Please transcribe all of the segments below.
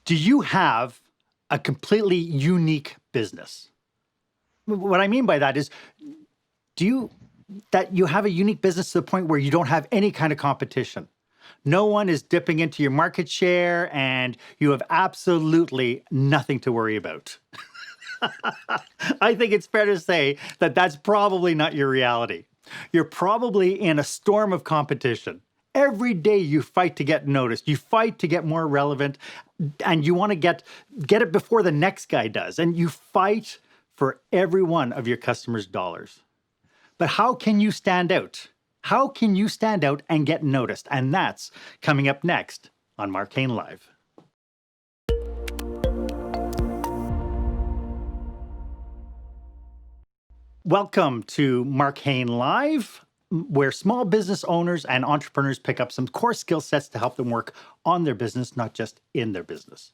Do you have a completely unique business? What I mean by that is, that you have a unique business to the point where you don't have any kind of competition? No one is dipping into your market share and you have absolutely nothing to worry about. I think it's fair to say that that's probably not your reality. You're probably in a storm of competition. Every day you fight to get noticed, you fight to get more relevant, and you want to get it before the next guy does. And you fight for every one of your customers' dollars. But how can you stand out? How can you stand out and get noticed? And that's coming up next on Marc Haine Live. Welcome to Marc Haine Live, where small business owners and entrepreneurs pick up some core skill sets to help them work on their business, not just in their business.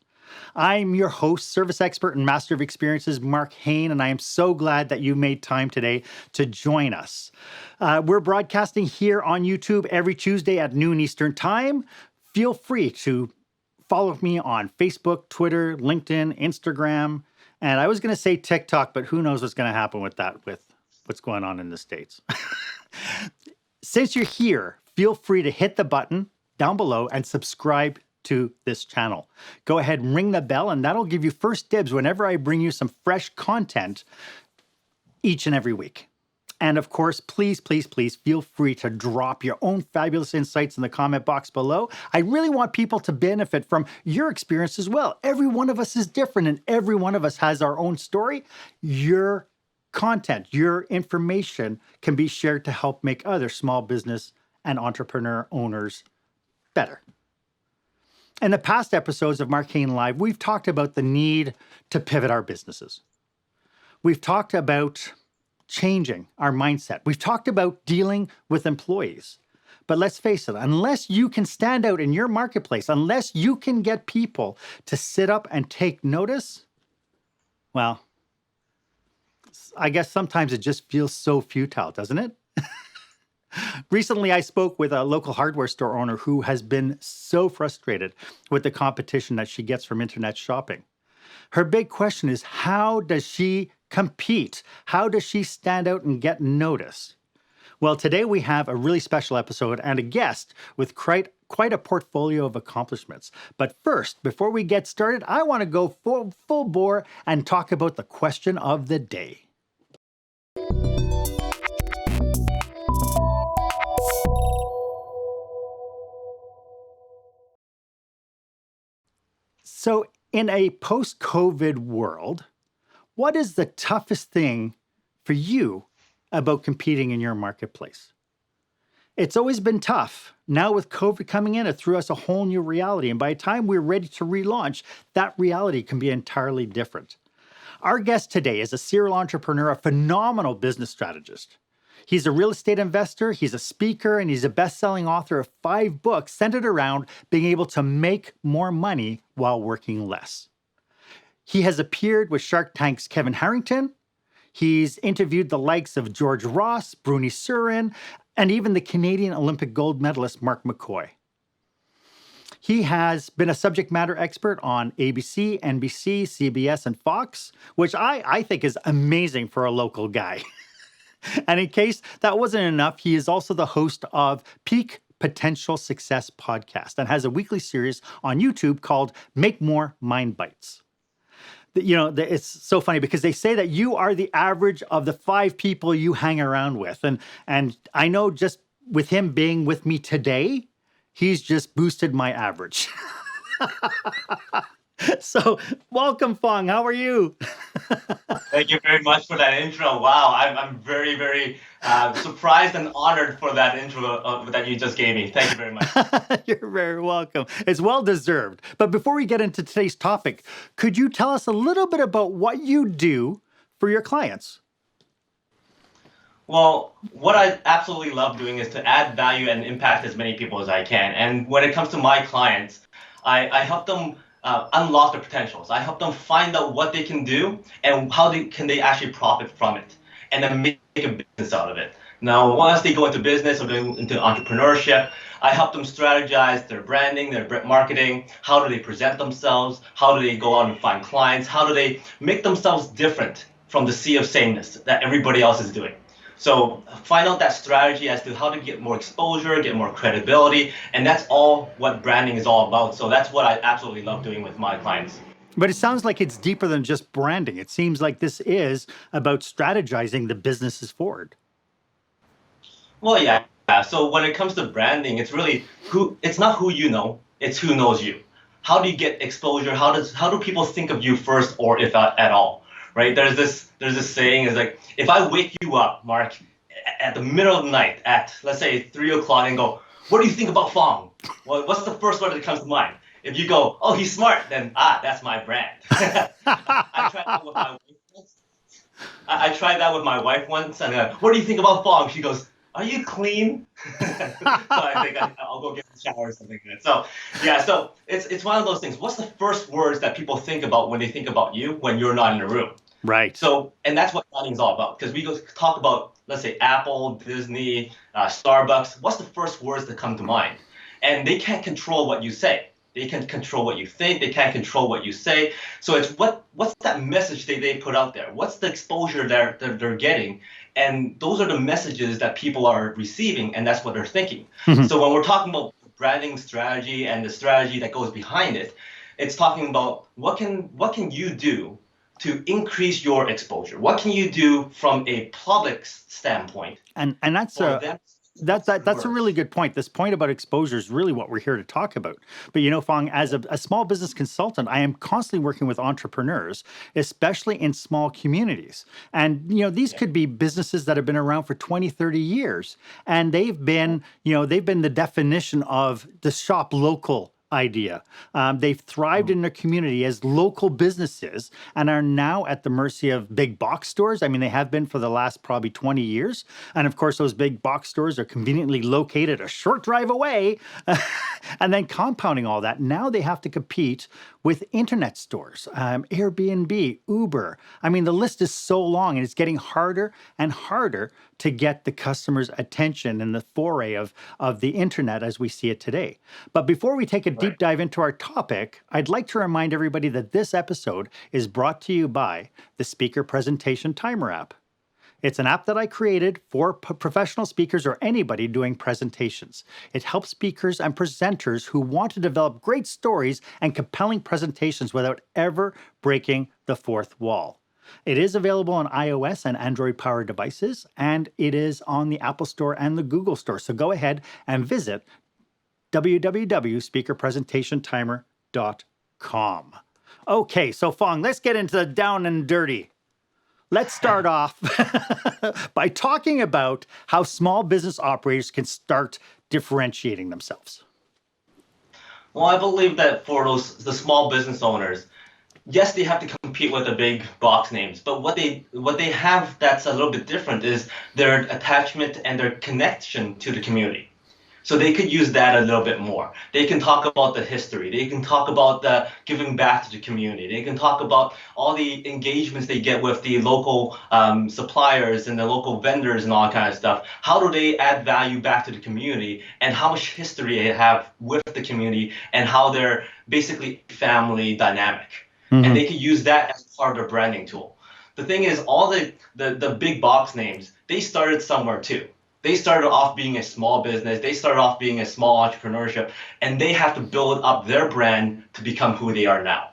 I'm your host, service expert and master of experiences, Marc Haine, and I am so glad that you made time today to join us. We're broadcasting here on YouTube every Tuesday at noon Eastern Time. Feel free to follow me on Facebook, Twitter, LinkedIn, Instagram, and I was going to say TikTok, but who knows what's going to happen with that, with what's going on in the States. Since you're here, feel free to hit the button down below and subscribe to this channel. Go ahead and ring the bell, and that'll give you first dibs whenever I bring you some fresh content each and every week. And of course, please, please, please feel free to drop your own fabulous insights in the comment box below. I really want people to benefit from your experience as well. Every one of us is different, and every one of us has our own story. Your content, your information can be shared to help make other small business and entrepreneur owners better. In the past episodes of Marc Haine Live, we've talked about the need to pivot our businesses. We've talked about changing our mindset. We've talked about dealing with employees. But let's face it, unless you can stand out in your marketplace, unless you can get people to sit up and take notice, well, I guess sometimes it just feels so futile, doesn't it? Recently, I spoke with a local hardware store owner who has been so frustrated with the competition that she gets from internet shopping. Her big question is, how does she compete? How does she stand out and get noticed? Well, today we have a really special episode and a guest with quite a portfolio of accomplishments. But first, before we get started, I want to go full bore and talk about the question of the day. So in a post-COVID world, what is the toughest thing for you about competing in your marketplace? It's always been tough. Now with COVID coming in, it threw us a whole new reality. And by the time we're ready to relaunch, that reality can be entirely different. Our guest today is a serial entrepreneur, a phenomenal business strategist. He's a real estate investor, he's a speaker, and he's a best-selling author of 5 books centered around being able to make more money while working less. He has appeared with Shark Tank's Kevin Harrington. He's interviewed the likes of George Ross, Bruni Surin, and even the Canadian Olympic gold medalist Mark McCoy. He has been a subject matter expert on ABC, NBC, CBS, and Fox, which I think is amazing for a local guy. And in case that wasn't enough, he is also the host of Peak Potential Success podcast and has a weekly series on YouTube called Make More Mind Bites. It's so funny because they say that you are the average of the 5 people you hang around with. And I know just with him being with me today, he's just boosted my average. So welcome, Fong. How are you? Thank you very much for that intro. Wow, I'm very, very surprised and honored for that intro that you just gave me. Thank you very much. You're very welcome. It's well deserved. But before we get into today's topic, could you tell us a little bit about what you do for your clients? Well, what I absolutely love doing is to add value and impact as many people as I can. And when it comes to my clients, I help them unlock their potentials. I help them find out what they can do and how can they actually profit from it and then make a business out of it. Now, once they go into business or go into entrepreneurship, I help them strategize their branding, their marketing. How do they present themselves? How do they go out and find clients? How do they make themselves different from the sea of sameness that everybody else is doing? So find out that strategy as to how to get more exposure, get more credibility, and that's all what branding is all about. So that's what I absolutely love doing with my clients. But it sounds like it's deeper than just branding. It seems like this is about strategizing the businesses forward. Well, yeah. So when it comes to branding, it's really it's not who you know, it's who knows you. How do you get exposure? How do people think of you first, or if at all, right? There's this saying is like, if I wake you up, Mark, at the middle of the night at, let's say, 3 o'clock, and go, what do you think about Fong? Well, what's the first word that comes to mind? If you go, oh, he's smart, then that's my brand. I tried that with my wife once. I tried that with my wife once, and what do you think about Fong? She goes, are you clean? So I think I'll go get a shower or something like that. So yeah, so it's one of those things. What's the first words that people think about when they think about you when you're not in the room? Right. So, and that's what branding is all about. Because we go talk about, let's say, Apple, Disney, Starbucks. What's the first words that come to mind? And they can't control what you say. They can control what you think. They can't control what you say. So it's what's that message they put out there? What's the exposure they're getting? And those are the messages that people are receiving, and that's what they're thinking. So when we're talking about branding strategy and the strategy that goes behind it, it's talking about what can you do to increase your exposure? What can you do from a public standpoint? And that's that's a really good point. This point about exposure is really what we're here to talk about. But Fong, as a small business consultant, I am constantly working with entrepreneurs, especially in small communities. And these could be businesses that have been around for 20, 30 years. And they've been the definition of the shop local idea. They've thrived in their community as local businesses and are now at the mercy of big box stores. I mean, they have been for the last probably 20 years. And of course, those big box stores are conveniently located a short drive away. And then compounding all that, now they have to compete with internet stores, Airbnb, Uber. I mean, the list is so long and it's getting harder and harder to get the customer's attention in the foray of the internet as we see it today. But before we take a deep dive into our topic, I'd like to remind everybody that this episode is brought to you by the Speaker Presentation Timer app. It's an app that I created for professional speakers or anybody doing presentations. It helps speakers and presenters who want to develop great stories and compelling presentations without ever breaking the fourth wall. It is available on iOS and Android-powered devices, and it is on the Apple Store and the Google Store. So go ahead and visit www.speakerpresentationtimer.com. Okay, so Fong, let's get into the down and dirty. Let's start off by talking about how small business operators can start differentiating themselves. Well, I believe that for the small business owners, yes, they have to compete with the big box names, but what they have that's a little bit different is their attachment and their connection to the community. So they could use that a little bit more. They can talk about the history. They can talk about the giving back to the community. They can talk about all the engagements they get with the local suppliers and the local vendors and all that kind of stuff. How do they add value back to the community, and how much history they have with the community, and how they're basically family dynamic. And they can use that as part of their branding tool. The thing is, all the big box names, they started somewhere too. They started off being a small business. They started off being a small entrepreneurship, and they have to build up their brand to become who they are now.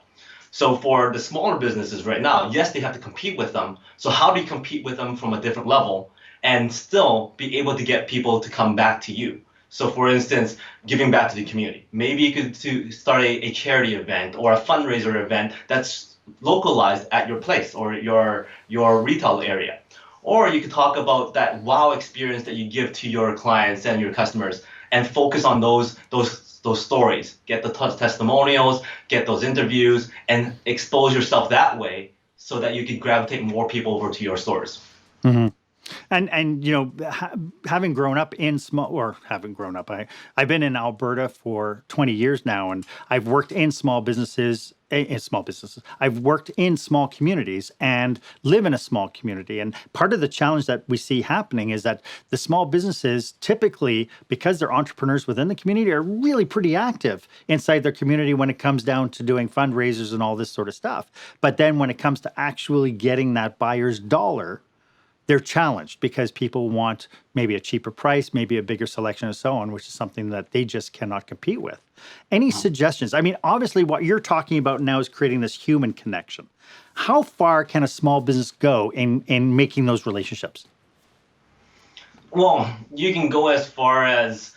So for the smaller businesses right now, yes, they have to compete with them. So how do you compete with them from a different level and still be able to get people to come back to you? So for instance, giving back to the community. Maybe you could start a charity event or a fundraiser event that's localized at your place or your retail area. Or you could talk about that wow experience that you give to your clients and your customers and focus on those stories. Get the testimonials, get those interviews, and expose yourself that way so that you can gravitate more people over to your stores. And having grown up in I've been in Alberta for 20 years now, and I've worked in small businesses. I've worked in small communities and live in a small community. And part of the challenge that we see happening is that the small businesses typically, because they're entrepreneurs within the community, are really pretty active inside their community when it comes down to doing fundraisers and all this sort of stuff. But then when it comes to actually getting that buyer's dollar, they're challenged because people want maybe a cheaper price, maybe a bigger selection and so on, which is something that they just cannot compete with. Any suggestions? I mean, obviously what you're talking about now is creating this human connection. How far can a small business go in making those relationships? Well, you can go as far as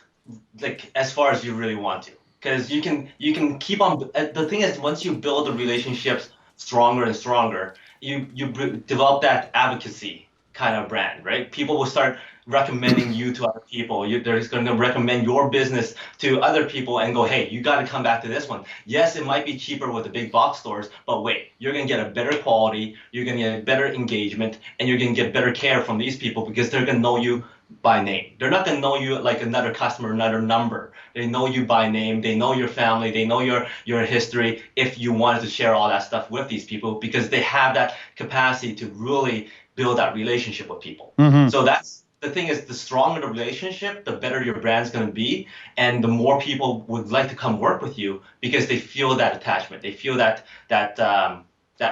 you really want to, because you can keep on. The thing is, once you build the relationships stronger and stronger, you develop that advocacy kind of brand, right? People will start recommending you to other people. They're just going to recommend your business to other people and go, hey, you got to come back to this one. Yes, it might be cheaper with the big box stores, but wait, you're going to get a better quality, you're going to get better engagement, and you're going to get better care from these people because they're going to know you by name. They're not going to know you like another customer, another number. They know you by name. They know your family. They know your history. If you wanted to share all that stuff with these people, because they have that capacity to really build that relationship with people. So that's the thing is, the stronger the relationship, the better your brand's going to be, and the more people would like to come work with you because they feel that attachment. They feel that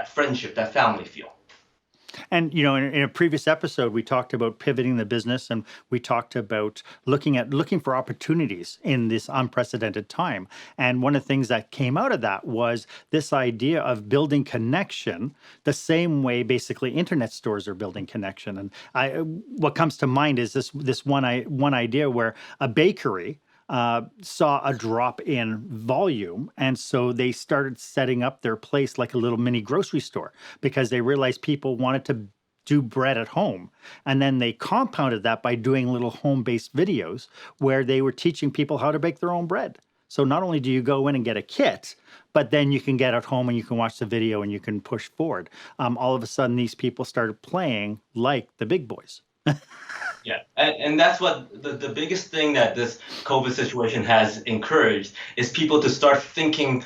friendship, that family feel. And in a previous episode, we talked about pivoting the business, and we talked about looking for opportunities in this unprecedented time. And one of the things that came out of that was this idea of building connection, the same way basically internet stores are building connection. And what comes to mind is this one idea where a bakery saw a drop in volume. And so they started setting up their place like a little mini grocery store because they realized people wanted to do bread at home. And then they compounded that by doing little home-based videos where they were teaching people how to bake their own bread. So not only do you go in and get a kit, but then you can get at home and you can watch the video and you can push forward. All of a sudden, these people started playing like the big boys. Yeah, and that's what the biggest thing that this COVID situation has encouraged is people to start thinking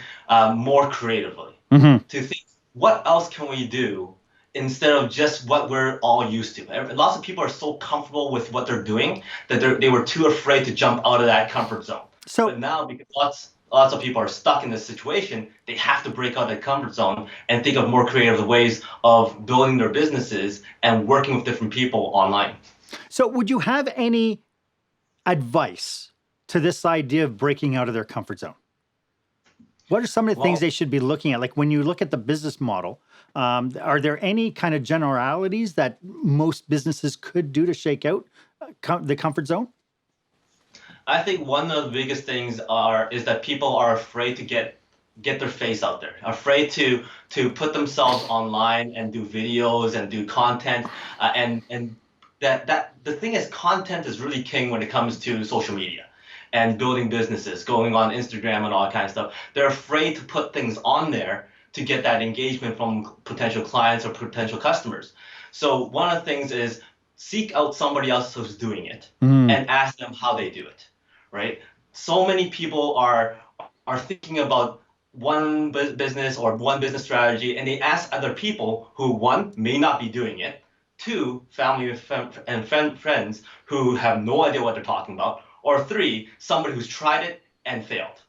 more creatively, to think, what else can we do instead of just what we're all used to. Lots of people are so comfortable with what they're doing that they were too afraid to jump out of that comfort zone. But now, because lots of people are stuck in this situation, they have to break out that comfort zone and think of more creative ways of building their businesses and working with different people online. So would you have any advice to this idea of breaking out of their comfort zone? What are some of the things they should be looking at? Like when you look at the business model, are there any kind of generalities that most businesses could do to shake out the comfort zone? I think one of the biggest things is that people are afraid to get their face out there, afraid to put themselves online and do videos and do content, and that the thing is, content is really king when it comes to social media and building businesses, going on Instagram and all that kind of stuff. They're afraid to put things on there to get that engagement from potential clients or potential customers. So one of the things is seek out somebody else who's doing it and ask them how they do it, right? So many people are thinking about one business or one business strategy, and they ask other people who, one, may not be doing it, two, family and friends who have no idea what they're talking about, or three, somebody who's tried it and failed.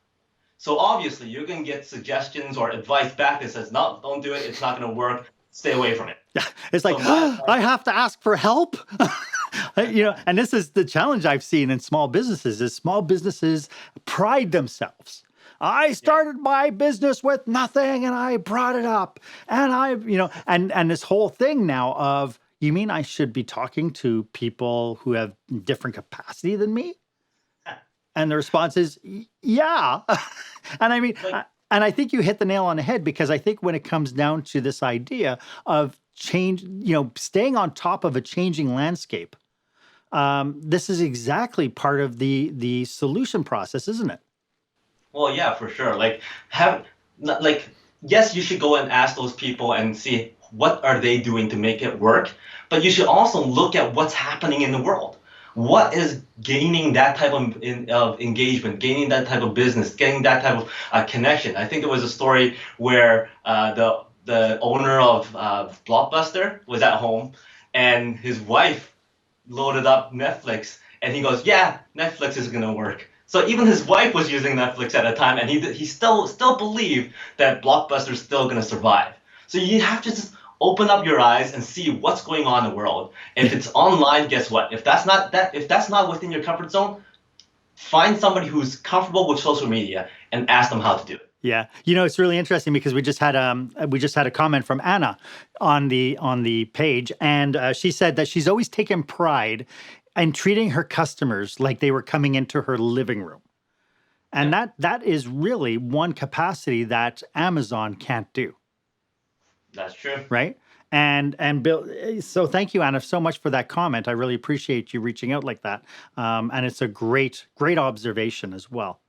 So obviously you're going to get suggestions or advice back that says, no, don't do it, it's not going to work, stay away from it. Yeah, it's like, I have to ask for help. And this is the challenge I've seen in small businesses is small businesses pride themselves. I started my business with nothing and I brought it up. And and this whole thing now of, you mean I should be talking to people who have different capacity than me? And the response is, yeah. And I mean, and I think you hit the nail on the head, because I think when it comes down to this idea of change, staying on top of a changing landscape, this is exactly part of the solution process, isn't it? Well, yeah, for sure. Yes, you should go and ask those people and see what are they doing to make it work, but you should also look at what's happening in the world. What is gaining that type of engagement, gaining that type of business, getting that type of connection? I think there was a story where the owner of Blockbuster was at home, and his wife loaded up Netflix, and he goes, "Yeah, Netflix is gonna work." So even his wife was using Netflix at a time, and he still believed that Blockbuster is still gonna survive. So you have to just open up your eyes and see what's going on in the world. If it's online, guess what? If that's not within your comfort zone, find somebody who's comfortable with social media and ask them how to do it. Yeah, it's really interesting because we just had a comment from Anna on the page, and she said that she's always taken pride in treating her customers like they were coming into her living room, and that is really one capacity that Amazon can't do. That's true. Right. And Bill, so thank you, Anna, so much for that comment. I really appreciate you reaching out like that, and it's a great observation as well.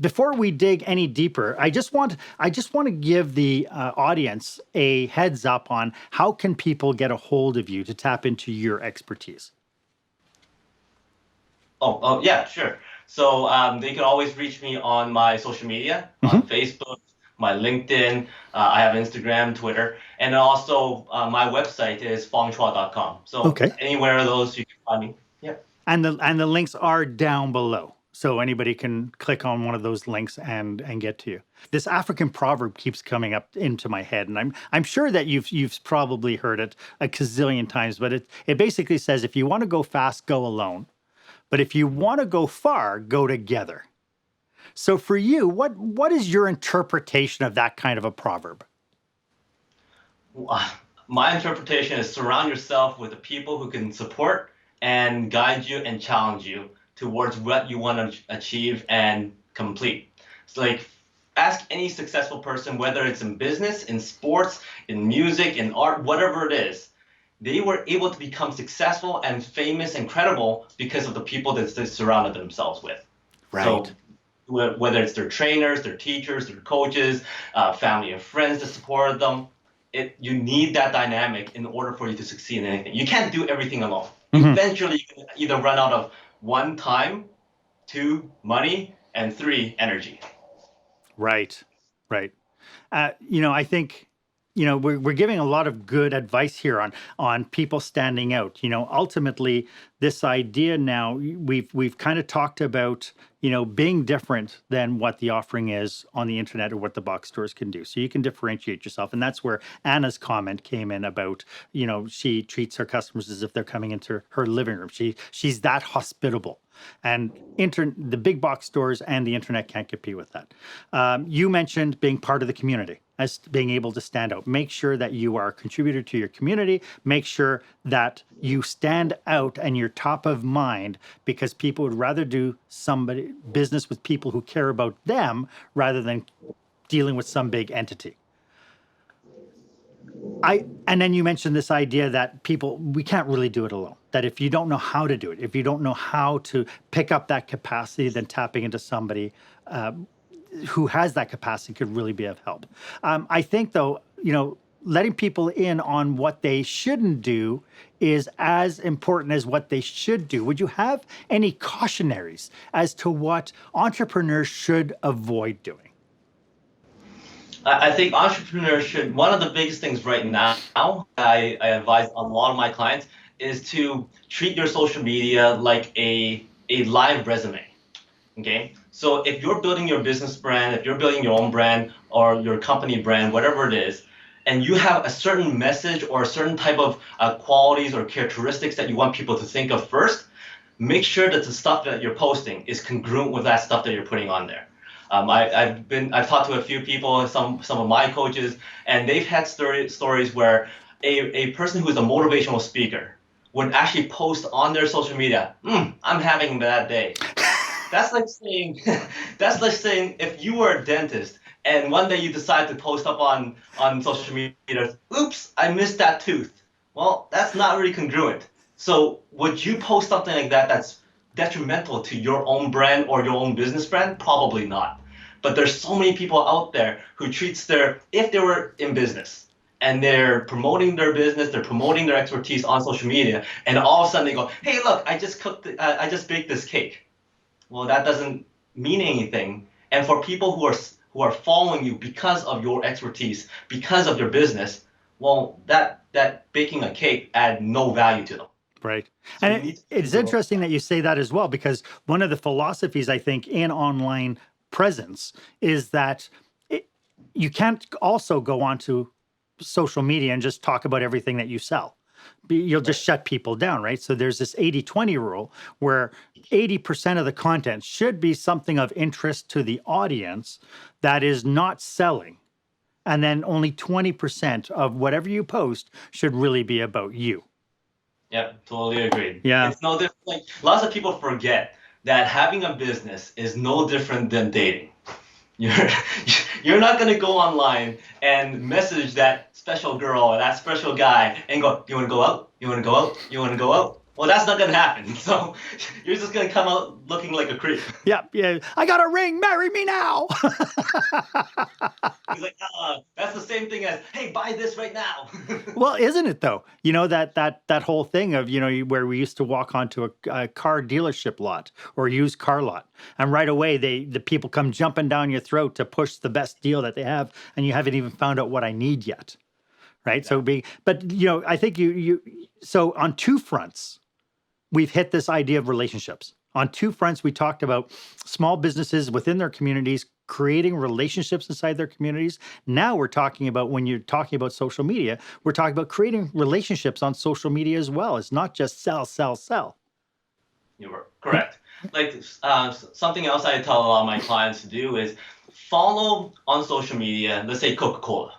Before we dig any deeper, I just want to give the audience a heads up on how can people get a hold of you to tap into your expertise. Oh yeah, sure. So they can always reach me on my social media, on Facebook, my LinkedIn. I have Instagram, Twitter, and also my website is fongchua.com. So anywhere of those you can find me. Yeah. And the links are down below, so anybody can click on one of those links and get to you. This African proverb keeps coming up into my head, and I'm sure that you've probably heard it a gazillion times, but it basically says, if you want to go fast, go alone. But if you want to go far, go together. So for you, what is your interpretation of that kind of a proverb? My interpretation is surround yourself with the people who can support and guide you and challenge you towards what you want to achieve and complete. It's like, ask any successful person, whether it's in business, in sports, in music, in art, whatever it is. They were able to become successful and famous and credible because of the people that they surrounded themselves with. Right. So whether it's their trainers, their teachers, their coaches, family and friends that supported them, you need that dynamic in order for you to succeed in anything. You can't do everything alone. Eventually, you can either run out of 1, time, 2, money, and 3, energy. Right. I think we're giving a lot of good advice here on people standing out. Ultimately, this idea now, we've kind of talked about being different than what the offering is on the internet or what the box stores can do. So you can differentiate yourself, and that's where Anna's comment came in about she treats her customers as if they're coming into her living room. She's that hospitable. And the big box stores and the internet can't compete with that. You mentioned being part of the community, as being able to stand out. Make sure that you are a contributor to your community. Make sure that you stand out and you're top of mind, because people would rather do business with people who care about them rather than dealing with some big entity. And then you mentioned this idea that we can't really do it alone. That if you don't know how to do it, if you don't know how to pick up that capacity, then tapping into somebody who has that capacity could really be of help. I think, though, letting people in on what they shouldn't do is as important as what they should do. Would you have any cautionaries as to what entrepreneurs should avoid doing? I think entrepreneurs should, one of the biggest things right now, I advise a lot of my clients, is to treat your social media like a live resume. Okay? So if you're building your business brand, if you're building your own brand or your company brand, whatever it is, and you have a certain message or a certain type of qualities or characteristics that you want people to think of first, make sure that the stuff that you're posting is congruent with that stuff that you're putting on there. I've talked to a few people, some of my coaches, and they've had stories where a person who is a motivational speaker would actually post on their social media, I'm having a bad day. That's like saying if you were a dentist and one day you decide to post up on social media, oops, I missed that tooth. Well, that's not really congruent. So would you post something like that that's detrimental to your own brand or your own business brand? Probably not. But there's so many people out there who treats if they were in business and they're promoting their business, they're promoting their expertise on social media, and all of a sudden they go, "Hey, look, I just baked this cake." Well, that doesn't mean anything. And for people who are following you because of your expertise, because of your business, well, that baking a cake add no value to them. Right. So you And need to it's figure out interesting that you say that as well, because one of the philosophies I think in online presence is that you can't also go onto social media and just talk about everything that you sell. You'll just shut people down, right? So there's this 80-20 rule where 80% of the content should be something of interest to the audience that is not selling. And then only 20% of whatever you post should really be about you. Yep, totally agreed. Yeah. It's no different. Like lots of people forget that having a business is no different than dating. You're you're not gonna go online and message that special girl or that special guy and go, "You want to go out? You want to go out? You want to go out?" Well, that's not gonna happen. So you're just gonna come out looking like a creep. Yeah. Yeah. I got a ring. Marry me now. He's like, that's the same thing as, "Hey, buy this right now." Well, isn't it though? You know, that whole thing of, where we used to walk onto a car dealership lot or used car lot, and right away the people come jumping down your throat to push the best deal that they have, and you haven't even found out what I need yet, right? So I think so on two fronts, we've hit this idea of relationships. On two fronts, we talked about small businesses within their communities creating relationships inside their communities. Now we're talking about, when you're talking about social media, we're talking about creating relationships on social media as well. It's not just sell, sell, sell. You were correct. Like something else I tell a lot of my clients to do is follow on social media, let's say Coca-Cola.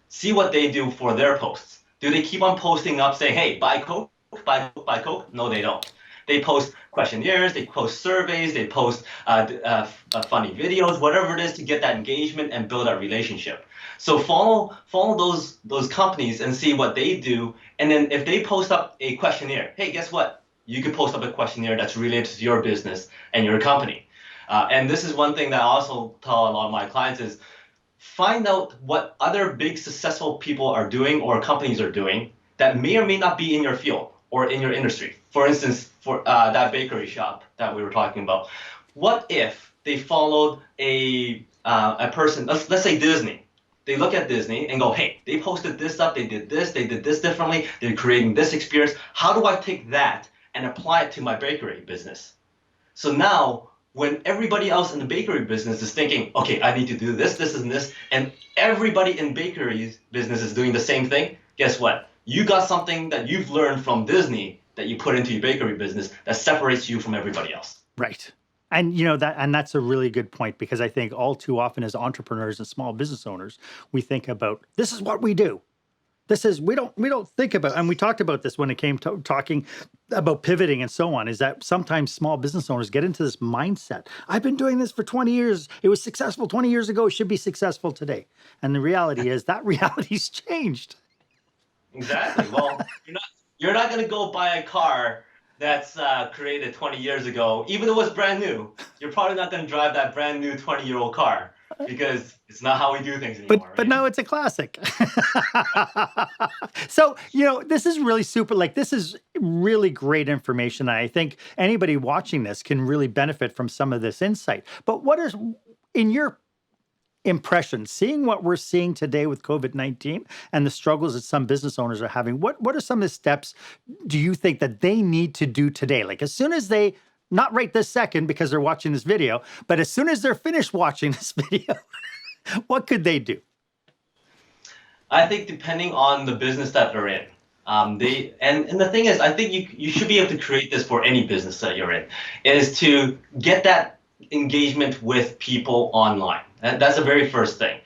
See what they do for their posts. Do they keep on posting up saying, "Hey, buy Coke, buy Coke, buy Coke"? No, they don't. They post questionnaires, they post surveys, they post funny videos, whatever it is to get that engagement and build that relationship. So follow those companies and see what they do. And then if they post up a questionnaire, hey, guess what? You could post up a questionnaire that's related to your business and your company. And this is one thing that I also tell a lot of my clients is find out what other big successful people are doing or companies are doing that may or may not be in your field or in your industry. For instance, for that bakery shop that we were talking about, what if they followed a person, let's say Disney. They look at Disney and go, "Hey, they posted this up, they did this differently, they're creating this experience. How do I take that and apply it to my bakery business?" So now, when everybody else in the bakery business is thinking, "Okay, I need to do this, and this," and everybody in bakery's business is doing the same thing, guess what? You got something that you've learned from Disney that you put into your bakery business that separates you from everybody else. Right. And that's a really good point, because I think all too often as entrepreneurs and small business owners, we think about, this is what we do. We don't think about, and we talked about this when it came to talking about pivoting and so on, is that sometimes small business owners get into this mindset. I've been doing this for 20 years. It was successful 20 years ago. It should be successful today. And the reality is that reality's changed. Exactly. Well, you're not going to go buy a car that's created 20 years ago, even though it's brand new. You're probably not going to drive that brand new 20-year-old car because it's not how we do things anymore. But now it's a classic. So, this is really super, this is really great information. And I think anybody watching this can really benefit from some of this insight. But what is, in your impression, seeing what we're seeing today with COVID-19 and the struggles that some business owners are having, what are some of the steps do you think that they need to do today? Like as soon as they, not right this second because they're watching this video, but as soon as they're finished watching this video, what could they do? I think depending on the business that they're in, and the thing is, I think you should be able to create this for any business that you're in, is to get that engagement with people online. That's the very first thing.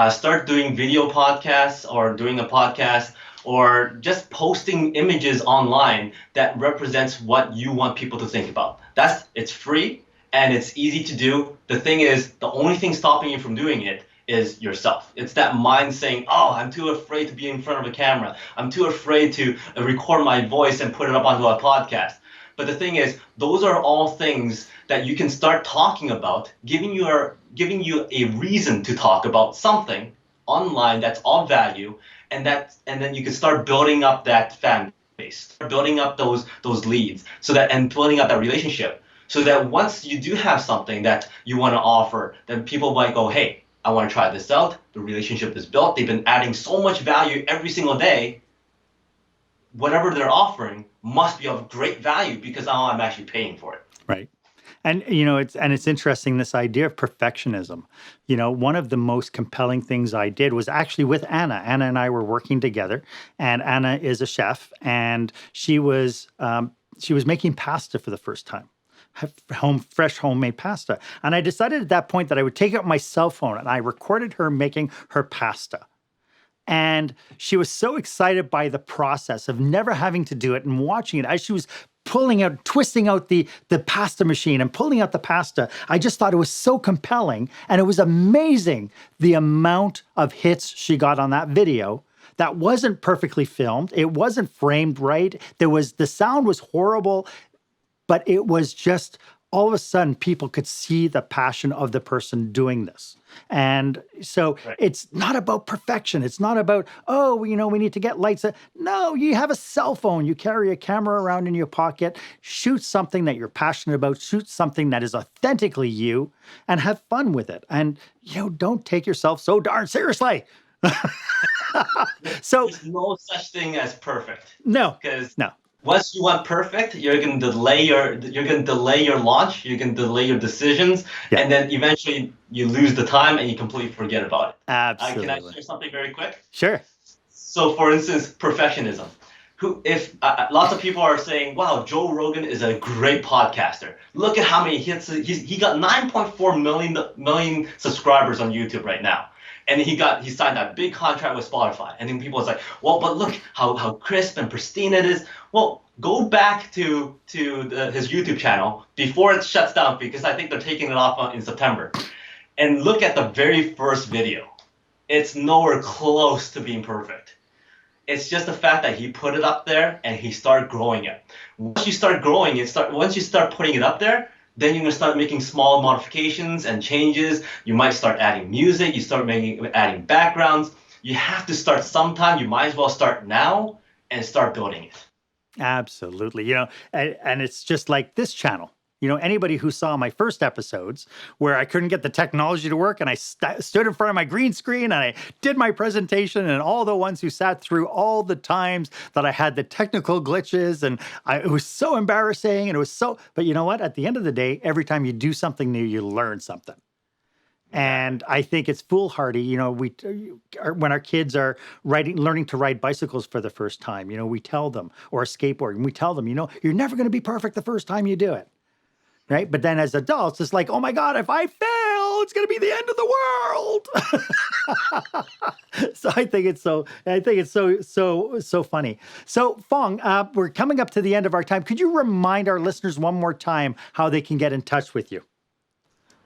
Start doing video podcasts or doing a podcast or just posting images online that represents what you want people to think about. It's free and it's easy to do. The thing is, the only thing stopping you from doing it is yourself. It's that mind saying, "Oh, I'm too afraid to be in front of a camera. I'm too afraid to record my voice and put it up onto a podcast." But the thing is, those are all things that you can start talking about, giving you a reason to talk about something online that's of value, and then you can start building up that fan base, start building up those leads, so that and building up that relationship, so that once you do have something that you want to offer, then people might go, hey, I want to try this out. The relationship is built. They've been adding so much value every single day. Whatever they're offering must be of great value because now I'm actually paying for it. Right. And it's interesting, this idea of perfectionism. One of the most compelling things I did was actually with Anna. Anna and I were working together, and Anna is a chef, and she was making pasta for the first time. Fresh homemade pasta. And I decided at that point that I would take out my cell phone and I recorded her making her pasta. And she was so excited by the process of never having to do it and watching it as she was twisting out the pasta machine and pulling out the pasta. I just thought it was so compelling. And it was amazing the amount of hits she got on that video. That wasn't perfectly filmed. It wasn't framed right. The sound was horrible, but it was just all of a sudden people could see the passion of the person doing this. And so It's not about perfection. It's not about, we need to get lights. No, you have a cell phone. You carry a camera around in your pocket. Shoot something that you're passionate about. Shoot something that is authentically you and have fun with it. And, don't take yourself so darn seriously. So there's no such thing as perfect. No. Because no. Once you want perfect, you're gonna delay your launch, you're gonna delay your decisions, and then eventually you lose the time and you completely forget about it. Absolutely. Can I share something very quick? Sure. So, for instance, perfectionism. If lots of people are saying, "Wow, Joe Rogan is a great podcaster. Look at how many hits he got 9.4 million subscribers on YouTube right now." And he signed that big contract with Spotify. And then people was like, well, but look how crisp and pristine it is. Well, go back to his YouTube channel before it shuts down, because I think they're taking it off in September. And look at the very first video. It's nowhere close to being perfect. It's just the fact that he put it up there and he started growing it. Once you start growing it, once you start putting it up there, then you're going to start making small modifications and changes. You might start adding music. You start adding backgrounds. You have to start sometime. You might as well start now and start building it. Absolutely. And it's just like this channel. Anybody who saw my first episodes where I couldn't get the technology to work and I stood in front of my green screen and I did my presentation, and all the ones who sat through all the times that I had the technical glitches and it was so embarrassing and but you know what? At the end of the day, every time you do something new, you learn something. And I think it's foolhardy, when our kids are learning to ride bicycles for the first time, we tell them, or skateboarding, we tell them, you're never going to be perfect the first time you do it. Right. But then as adults, it's like, oh, my God, if I fail, it's going to be the end of the world. So I think it's so funny. So, Fong, we're coming up to the end of our time. Could you remind our listeners one more time how they can get in touch with you?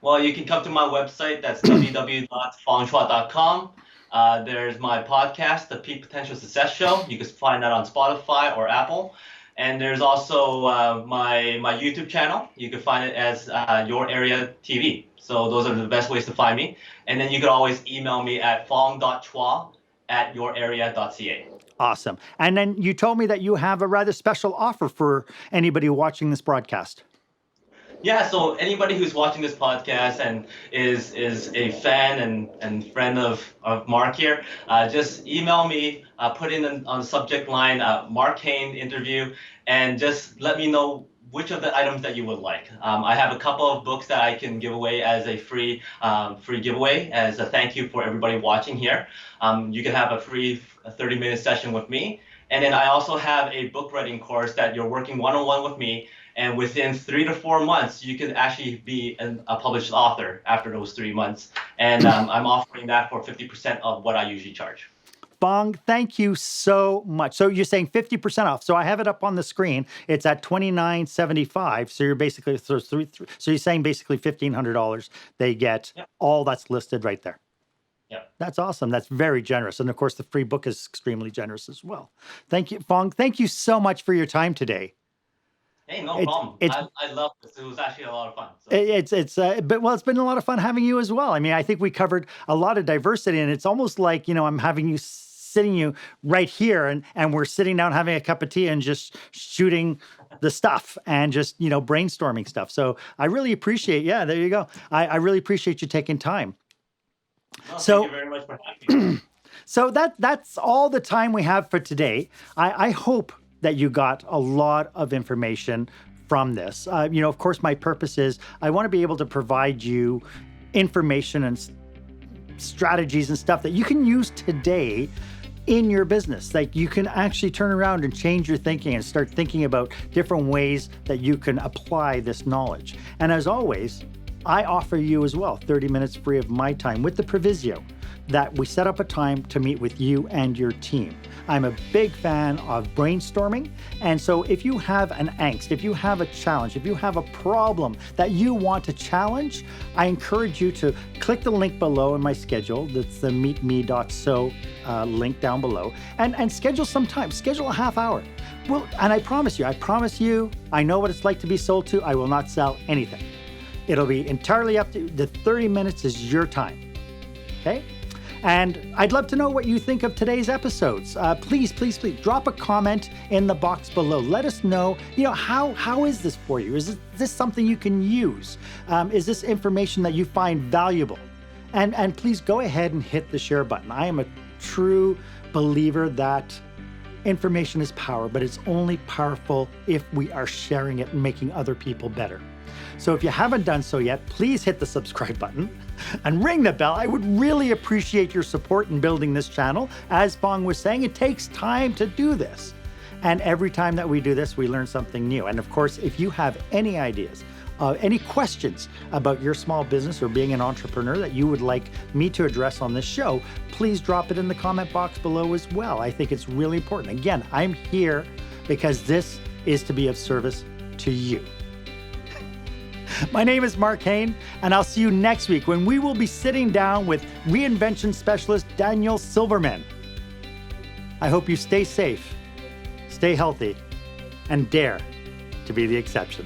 Well, you can come to my website. That's www.fongchua.com. There's my podcast, The Peak Potential Success Show. You can find that on Spotify or Apple. And there's also my YouTube channel. You can find it as Your Area TV. So those are the best ways to find me. And then you can always email me at fong.chua@yourarea.ca. Awesome. And then you told me that you have a rather special offer for anybody watching this broadcast. Yeah, so anybody who's watching this podcast and is a fan and friend of Marc here, just email me, put in on the subject line, Marc Haine interview, and just let me know which of the items that you would like. I have a couple of books that I can give away as a free giveaway as a thank you for everybody watching here. You can have a free 30-minute session with me. And then I also have a book writing course that you're working one-on-one with me. And within 3 to 4 months, you can actually be a published author after those 3 months. And I'm offering that for 50% of what I usually charge. Fong, thank you so much. So you're saying 50% off. So I have it up on the screen. It's at $29.75. So you're basically so you're saying basically $1,500 they get. Yep. All that's listed right there. Yeah. That's awesome. That's very generous. And of course, the free book is extremely generous as well. Thank you, Fong. Thank you so much for your time today. Hey, no problem. I love this. It was actually a lot of fun. So. It's been a lot of fun having you as well. I mean, I think we covered a lot of diversity, and it's almost like, I'm having you sitting you right here and we're sitting down having a cup of tea and just shooting the stuff and just, brainstorming stuff. So I really appreciate, there you go. I really appreciate you taking time. No, So- thank you very much for having me. So that's all the time we have for today. I hope that you got a lot of information from this. Of course, my purpose is I want to be able to provide you information and strategies and stuff that you can use today in your business. Like you can actually turn around and change your thinking and start thinking about different ways that you can apply this knowledge. And as always, I offer you as well 30 minutes free of my time with the proviso that we set up a time to meet with you and your team. I'm a big fan of brainstorming. And so if you have an angst, if you have a challenge, if you have a problem that you want to challenge, I encourage you to click the link below in my schedule. That's the meetme.so link down below and schedule some time, schedule a half hour. Well, and I promise you, I know what it's like to be sold to. I will not sell anything. It'll be entirely up to you. The 30 minutes is your time, okay? And I'd love to know what you think of today's episodes. Please drop a comment in the box below. Let us know, how is this for you? Is this something you can use? Is this information that you find valuable? And please go ahead and hit the share button. I am a true believer that information is power, but it's only powerful if we are sharing it and making other people better. So if you haven't done so yet, please hit the subscribe button and ring the bell. I would really appreciate your support in building this channel. As Fong was saying, it takes time to do this. And every time that we do this, we learn something new. And of course, if you have any ideas, any questions about your small business or being an entrepreneur that you would like me to address on this show, please drop it in the comment box below as well. I think it's really important. Again, I'm here because this is to be of service to you. My name is Marc Haine, and I'll see you next week when we will be sitting down with reinvention specialist Daniel Silverman. I hope you stay safe, stay healthy, and dare to be the exception.